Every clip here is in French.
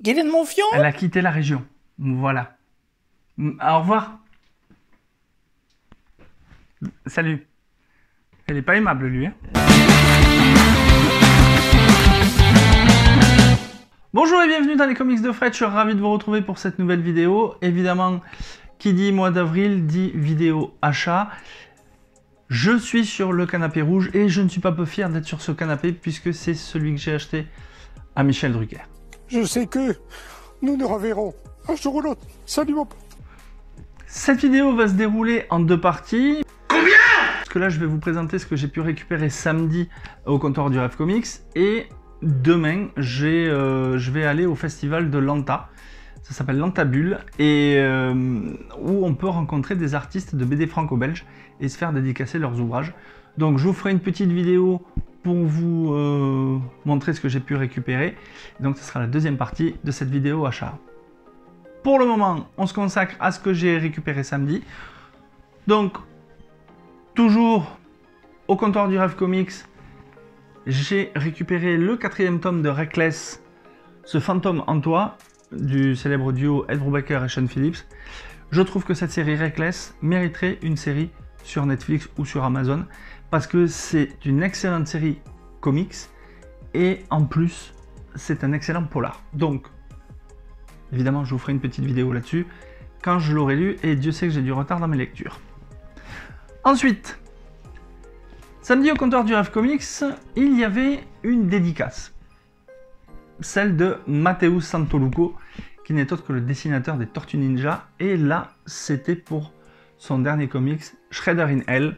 Il est de mon fion. Elle a quitté la région. Voilà. Au revoir. Salut. Elle est pas aimable, lui. Hein. Bonjour et bienvenue dans les comics de Fred. Je suis ravi de vous retrouver pour cette nouvelle vidéo. Évidemment, qui dit mois d'avril dit vidéo achat. Je suis sur le canapé rouge et je ne suis pas peu fier d'être sur ce canapé puisque c'est celui que j'ai acheté à Michel Drucker. Je sais que nous nous reverrons un jour ou l'autre. Salut mon pote. Cette vidéo va se dérouler en deux parties. Combien? Parce que là, je vais vous présenter ce que j'ai pu récupérer samedi au comptoir du Rêve Comics. Et demain, je vais aller au festival de Lanta. Ça s'appelle Lantabule. Et où on peut rencontrer des artistes de BD franco-belge et se faire dédicacer leurs ouvrages. Donc, je vous ferai une petite vidéo pour vous montrer ce que j'ai pu récupérer. Donc, ce sera la deuxième partie de cette vidéo achat. Pour le moment, on se consacre à ce que j'ai récupéré samedi. Donc, toujours au comptoir du Rêve Comics, j'ai récupéré le 4e tome de Reckless, ce fantôme en toi, du célèbre duo Ed Brubaker et Sean Phillips. Je trouve que cette série Reckless mériterait une série sur Netflix ou sur Amazon, parce que c'est une excellente série comics, et en plus, c'est un excellent polar. Donc, évidemment, je vous ferai une petite vidéo là-dessus quand je l'aurai lu, et Dieu sait que j'ai du retard dans mes lectures. Ensuite, samedi au comptoir du Rêve Comics, il y avait une dédicace. Celle de Matteo Santoluco, qui n'est autre que le dessinateur des Tortues Ninja. Et là, c'était pour son dernier comics, Shredder in Hell.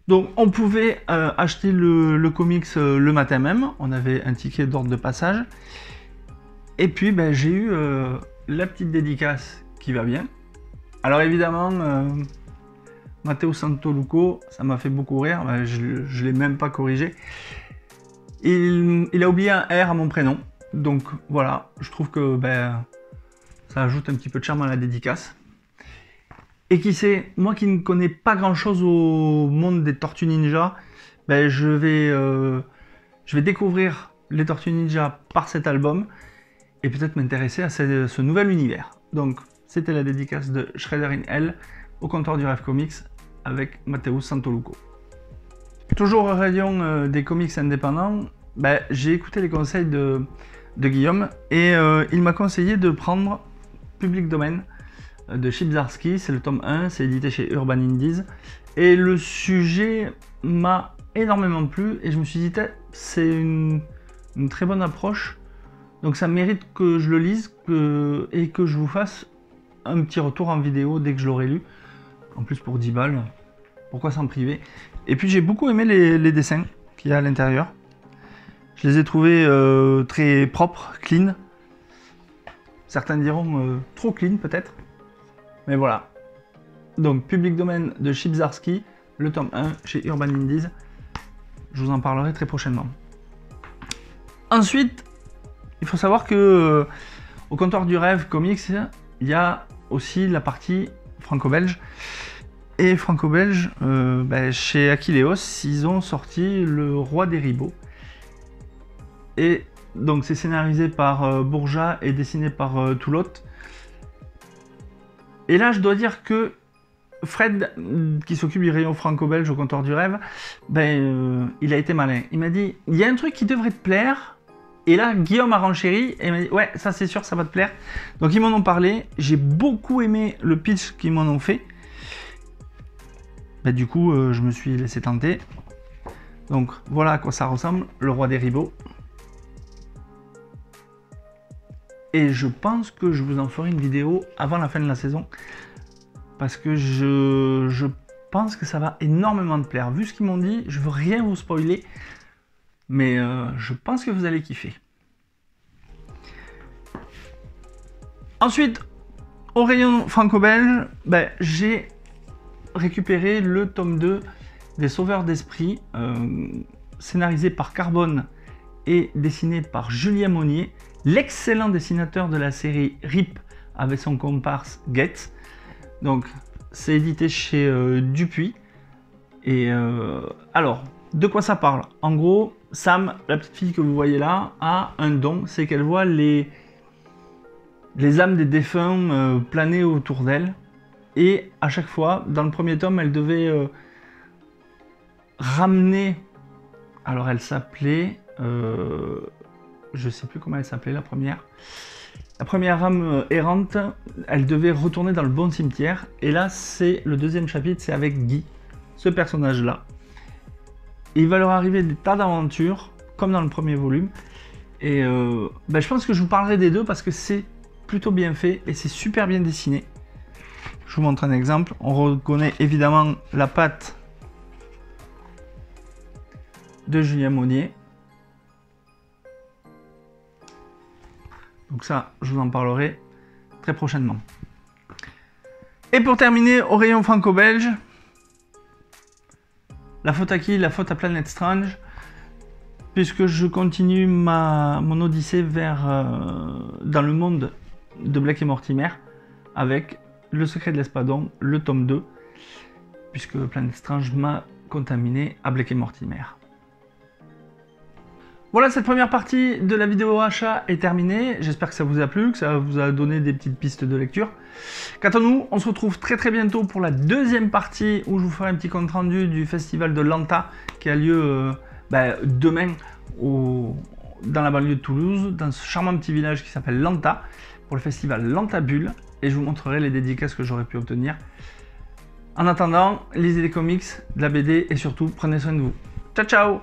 Donc, on pouvait acheter le comics le matin même. On avait un ticket d'ordre de passage. Et puis, ben, j'ai eu la petite dédicace qui va bien. Alors, évidemment, Matteo Santoluco, ça m'a fait beaucoup rire. Ben, je ne l'ai même pas corrigé. Il a oublié un R à mon prénom. Donc, voilà, je trouve que ben, ça ajoute un petit peu de charme à la dédicace. Et qui sait, moi qui ne connais pas grand-chose au monde des Tortues Ninja, ben, je vais découvrir les Tortues Ninja par cet album et peut-être m'intéresser à ce nouvel univers. Donc, c'était la dédicace de Shredder in Hell au comptoir du Rêve Comics avec Matteo Santoluco. Toujours au rayon des comics indépendants, ben, j'ai écouté les conseils de Guillaume et il m'a conseillé de prendre Public Domain de Chip Zdarsky. C'est le tome 1, c'est édité chez Urban Indies. Et le sujet m'a énormément plu et je me suis dit, c'est une très bonne approche. Donc ça mérite que je le lise et que je vous fasse un petit retour en vidéo dès que je l'aurai lu. En plus pour 10 balles, pourquoi s'en priver? Et puis j'ai beaucoup aimé les dessins qu'il y a à l'intérieur. Je les ai trouvés très propres, clean. Certains diront trop clean peut-être. Mais voilà. Donc Public Domain de Chip Zdarsky, le tome 1 chez Urban Indies. Je vous en parlerai très prochainement. Ensuite, il faut savoir que au comptoir du Rêve Comics, il y a aussi la partie franco-belge. Et franco-belge, ben, chez Aquileos, ils ont sorti Le Roi des Ribauds. Et donc c'est scénarisé par Bourja et dessiné par Toulotte. Et là, je dois dire que Fred, qui s'occupe du rayon franco-belge au comptoir du Rêve, ben, il a été malin. Il m'a dit, il y a un truc qui devrait te plaire. Et là, Guillaume a renchéri et m'a dit, ouais, ça c'est sûr, ça va te plaire. Donc ils m'en ont parlé. J'ai beaucoup aimé le pitch qu'ils m'en ont fait. Ben, du coup, je me suis laissé tenter. Donc voilà à quoi ça ressemble, Le Roi des Ribauds. Et je pense que je vous en ferai une vidéo avant la fin de la saison. Parce que je pense que ça va énormément te plaire. Vu ce qu'ils m'ont dit, je veux rien vous spoiler. Mais je pense que vous allez kiffer. Ensuite, au rayon franco-belge, ben, j'ai récupéré le tome 2 des Sauveurs d'Esprit, scénarisé par Carbone et dessiné par Julien Monnier, l'excellent dessinateur de la série RIP avec son comparse Getz. Donc, c'est édité chez Dupuis. Et alors, de quoi ça parle? En gros, Sam, la petite fille que vous voyez là, a un don, c'est qu'elle voit les les âmes des défunts planaient autour d'elle. Et à chaque fois, dans le premier tome, elle devait ramener... Alors elle s'appelait... je sais plus comment elle s'appelait, la première. La première âme errante, elle devait retourner dans le bon cimetière. Et là, c'est le deuxième chapitre, c'est avec Guy, ce personnage-là. Il va leur arriver des tas d'aventures, comme dans le premier volume. Et je pense que je vous parlerai des deux parce que c'est plutôt bien fait et c'est super bien dessiné. Je vous montre un exemple. On reconnaît évidemment la patte de Julien Monnier. Donc ça, je vous en parlerai très prochainement. Et pour terminer, au rayon franco-belge, la faute à qui? La faute à Planète Strange, puisque je continue mon odyssée dans le monde de Blake et Mortimer, avec Le Secret de l'Espadon, le tome 2, puisque Planète Strange m'a contaminé à Blake et Mortimer. Voilà, cette première partie de la vidéo achat est terminée. J'espère que ça vous a plu, que ça vous a donné des petites pistes de lecture. Quant à nous, on se retrouve très bientôt pour la deuxième partie où je vous ferai un petit compte rendu du festival de Lanta qui a lieu demain dans la banlieue de Toulouse, dans ce charmant petit village qui s'appelle Lanta, pour le festival Lanta Bulle. Et je vous montrerai les dédicaces que j'aurais pu obtenir. En attendant, lisez des comics, de la BD et surtout, prenez soin de vous. Ciao, ciao!